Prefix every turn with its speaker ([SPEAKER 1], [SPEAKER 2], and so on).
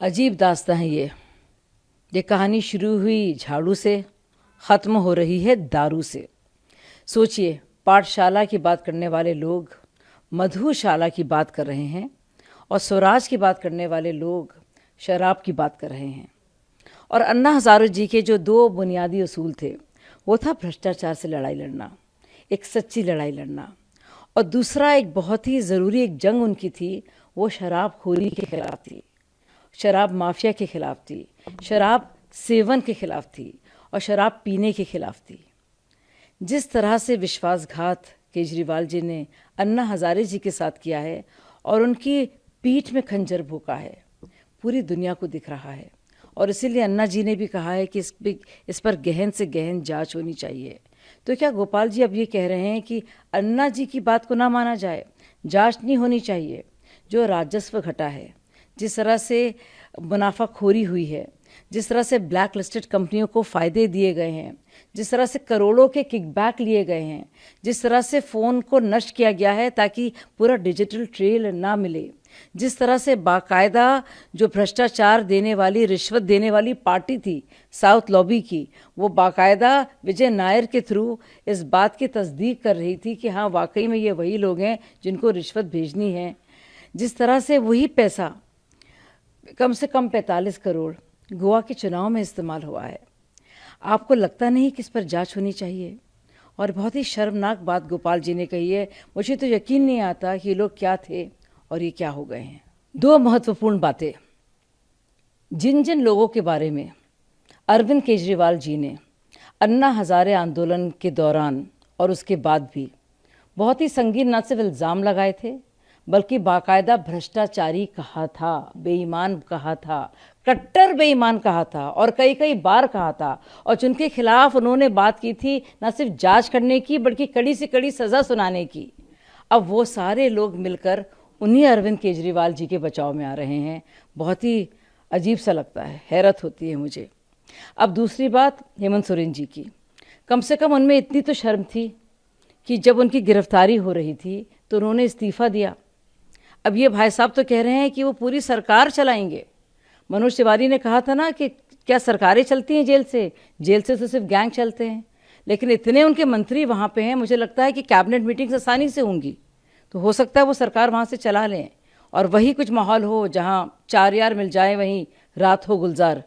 [SPEAKER 1] अजीब दास्तां है ये कहानी शुरू हुई झाड़ू से, ख़त्म हो रही है दारू से। सोचिए, पाठशाला की बात करने वाले लोग मधुशाला की बात कर रहे हैं और स्वराज की बात करने वाले लोग शराब की बात कर रहे हैं। और अन्ना हज़ारे जी के जो दो बुनियादी उसूल थे, वो था भ्रष्टाचार से लड़ाई लड़ना, एक सच्ची लड़ाई लड़ना, और दूसरा एक बहुत ही ज़रूरी एक जंग उनकी थी, वो शराबखोरी के खिलाफ थी, शराब माफिया के खिलाफ थी, शराब सेवन के खिलाफ थी और शराब पीने के खिलाफ थी। जिस तरह से विश्वासघात केजरीवाल जी ने अन्ना हज़ारे जी के साथ किया है और उनकी पीठ में खंजर भोंका है, पूरी दुनिया को दिख रहा है। और इसीलिए अन्ना जी ने भी कहा है कि इस पर गहन से गहन जांच होनी चाहिए। तो क्या गोपाल जी अब ये कह रहे हैं कि अन्ना जी की बात को ना माना जाए, जांच नहीं होनी चाहिए? जो राजस्व घटा है, जिस तरह से मुनाफाखोरी हुई है, जिस तरह से ब्लैक लिस्टेड कंपनियों को फ़ायदे दिए गए हैं, जिस तरह से करोड़ों के किकबैक लिए गए हैं, जिस तरह से फ़ोन को नष्ट किया गया है ताकि पूरा डिजिटल ट्रेल ना मिले, जिस तरह से बाकायदा जो भ्रष्टाचार देने वाली, रिश्वत देने वाली पार्टी थी साउथ लॉबी की, वो बाकायदा विजय नायर के थ्रू इस बात की तस्दीक कर रही थी कि हाँ वाकई में ये वही लोग हैं जिनको रिश्वत भेजनी है। जिस तरह से वही पैसा कम से कम 45 करोड़ गोवा के चुनाव में इस्तेमाल हुआ है, आपको लगता नहीं कि इस पर जांच होनी चाहिए? और बहुत ही शर्मनाक बात गोपाल जी ने कही है, मुझे तो यकीन नहीं आता कि ये लोग क्या थे और ये क्या हो गए हैं। दो महत्वपूर्ण बातें, जिन जिन लोगों के बारे में अरविंद केजरीवाल जी ने अन्ना हज़ारे आंदोलन के दौरान और उसके बाद भी बहुत ही संगीन न सिर्फ इल्ज़ाम लगाए थे, बल्कि बाकायदा भ्रष्टाचारी कहा था, बेईमान कहा था, कट्टर बेईमान कहा था और कई कई बार कहा था, और जिनके खिलाफ उन्होंने बात की थी न सिर्फ जांच करने की बल्कि कड़ी से कड़ी सज़ा सुनाने की, अब वो सारे लोग मिलकर उन्हीं अरविंद केजरीवाल जी के बचाव में आ रहे हैं। बहुत ही अजीब सा लगता है, हैरत होती है मुझे। अब दूसरी बात हेमंत सोरेन जी की, कम से कम उनमें इतनी तो शर्म थी कि जब उनकी गिरफ्तारी हो रही थी तो उन्होंने इस्तीफ़ा दिया। अब ये भाई साहब तो कह रहे हैं कि वो पूरी सरकार चलाएंगे। मनोज तिवारी ने कहा था ना कि क्या सरकारें चलती हैं जेल से? जेल से तो सिर्फ गैंग चलते हैं। लेकिन इतने उनके मंत्री वहाँ पे हैं, मुझे लगता है कि कैबिनेट मीटिंग्स आसानी से होंगी, तो हो सकता है वो सरकार वहाँ से चला लें और वही कुछ माहौल हो जहाँ चार यार मिल जाए वहीं रात हो गुलजार।